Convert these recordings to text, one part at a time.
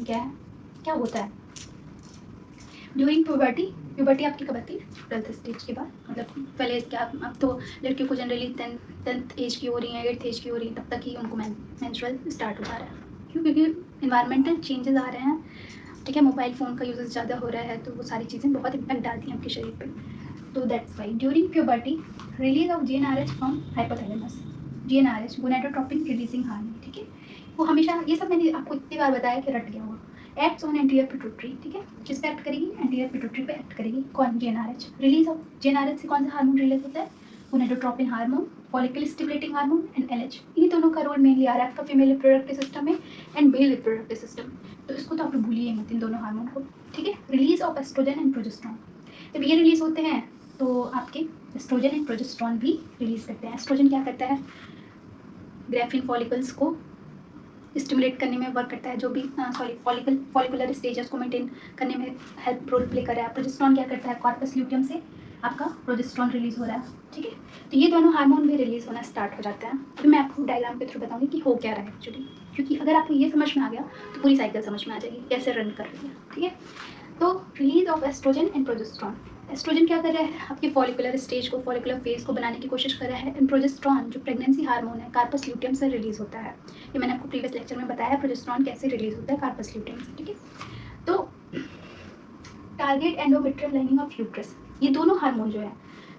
क्या है, क्या होता है ड्यूरिंग प्यूबर्टी आपकी कब आती है? 12th स्टेज के बाद, मतलब पहले क्या, अब तो लड़कियों को जनरली 10th एज की हो रही है, 8th एज की हो रही है, तब तक ही उनको मेंस्ट्रुअल स्टार्ट हो जा रहा है। क्यों? क्योंकि इन्वायरमेंटल चेंजेस आ रहे हैं, ठीक है, मोबाइल फ़ोन का यूजेस ज़्यादा हो रहा है, तो वो सारी चीज़ें बहुत इम्पैक्ट डालती हैं आपके शरीर पे। तो that's why during puberty release of GnRH from hypothalamus, GnRH gonadotropin releasing hormone, ठीक है। वो हमेशा, ये सब मैंने आपको इतनी बार बताया कि रट गया हुआ। एक्ट्स ऑन एंटीरियर पिट्यूटरी, ठीक है, किस पे एक्ट करेगी? एंटीरियर पिट्यूटरी पे एक्ट करेगी। कौन? GnRH। रिलीज ऑफ GnRH से कौन सा हार्मोन रिलीज होता है? Gonadotropin hormone, follicle stimulating hormone and LH। इन्हीं दोनों का रोल मेनली आ रहा है आपका फीमेल रिप्रोडक्टिव सिस्टम में एंड मेल रिप्रोडक्टिव सिस्टम। तो इसको तो आप भूलिए मत, इन दोनों हार्मोन को, ठीक है। Release of estrogen and progesterone, जब ये रिलीज होते हैं तो आपके एस्ट्रोजन एंड प्रोजेस्टेरोन भी रिलीज करते हैं। एस्ट्रोजन क्या करता है? ग्रेफिन फॉलिकल्स को स्टिमुलेट करने में वर्क करता है, जो भी फॉलिकुलर स्टेजेस को मेंटेन करने में हेल्प रोल प्ले कर रहा है। प्रोजेस्टेरोन क्या करता है? कॉर्पस ल्यूटियम से आपका प्रोजेस्टेरोन रिलीज हो रहा है, ठीक है। तो ये दोनों हार्मोन भी रिलीज होना स्टार्ट हो जाते हैं। फिर मैं आपको डायग्राम के थ्रू बताऊंगी कि हो क्या रहा है एक्चुअली, क्योंकि अगर आपको ये समझ में आ गया तो पूरी साइकिल समझ में आ जाएगी कैसे रन कर रही है, ठीक है। तो release of estrogen and progesterone, estrogen क्या कर रहा है? आपके फॉलिकुलर स्टेज को, फॉलिकुलर फेज को बनाने की कोशिश कर रहा है। एंड प्रोजेस्टेरोन जो प्रेगनेंसी हार्मोन है, कार्पस ल्यूटियम से रिलीज होता है। ये मैंने आपको प्रीवियस लेक्चर में बताया है प्रोजेस्टेरोन कैसे रिलीज होता है कार्पस ल्यूटियम से, ठीक है। तो target endometrium lining of uterus, ये दोनों हार्मोन जो है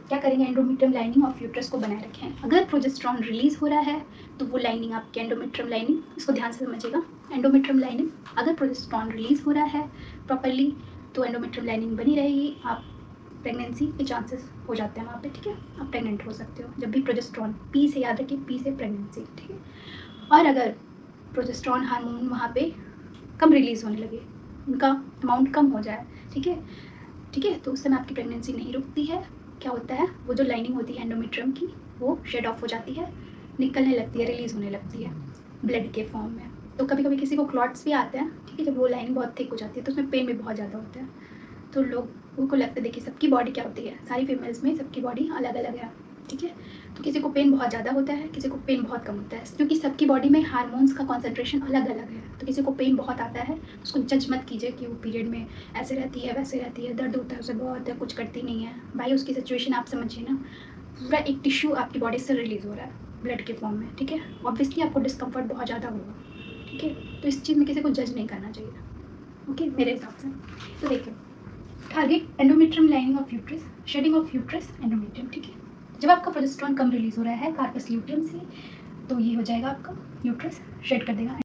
क्या करेंगे? एंडोमेट्रियम लाइनिंग ऑफ यूट्रस को बनाए रखें। अगर प्रोजेस्टेरोन रिलीज हो रहा है तो वो लाइनिंग आपकी एंडोमेट्रियम लाइनिंग, इसको ध्यान से समझिएगा, एंडोमेट्रियम लाइनिंग, अगर प्रोजेस्टेरोन रिलीज हो रहा है प्रॉपरली तो एंडोमेट्रियम लाइनिंग बनी रहेगी, आप प्रेगनेंसी के चांसेस हो जाते हैं वहाँ पे, ठीक है, आप प्रेग्नेंट हो सकते हो जब भी प्रोजेस्टेरोन, पी से याद रखिए, पी से प्रेगनेंसी, ठीक है। और अगर प्रोजेस्टेरोन हार्मोन वहाँ पे कम रिलीज होने लगे, उनका अमाउंट कम हो जाए, ठीक है, ठीक है, तो उस समय आपकी प्रेगनेंसी नहीं रुकती है। क्या होता है? वो जो लाइनिंग होती है एंडोमेट्रियम की, वो शेड ऑफ हो जाती है, निकलने लगती है, रिलीज होने लगती है ब्लड के फॉर्म में। तो कभी कभी किसी को क्लॉट्स भी आते हैं, ठीक है, जब वो लाइनिंग बहुत थिक हो जाती है तो उसमें पेन भी बहुत ज़्यादा होता है। तो लोगों को लगता है, देखिए सबकी बॉडी क्या होती है, सारी फीमेल्स में सबकी बॉडी अलग अलग है, ठीक है। तो किसी को पेन बहुत ज़्यादा होता है, किसी को पेन बहुत कम होता है, क्योंकि सबकी बॉडी में हार्मोन्स का कॉन्सेंट्रेशन अलग अलग है। तो किसी को पेन बहुत आता है, उसको जज मत कीजिए कि वो पीरियड में ऐसे रहती है, वैसे रहती है, दर्द होता है उसे बहुत है, कुछ करती नहीं है। भाई उसकी सिचुएशन आप समझिए ना, पूरा एक टिश्यू आपकी बॉडी से रिलीज़ हो रहा है ब्लड के फॉर्म में, ठीक है। ऑब्वियसली आपको डिस्कम्फर्ट बहुत ज़्यादा होगा, ठीक है। तो इस चीज़ में किसी को जज नहीं करना चाहिए, ओके, मेरे हिसाब से। तो देखिए, target endometrium lining of uterus, shedding of uterus endometrium, ठीक है। जब आपका प्रोजेस्टेरोन कम रिलीज हो रहा है कार्पस ल्यूटियम से, तो ये हो जाएगा आपका यूट्रस शेड कर देगा।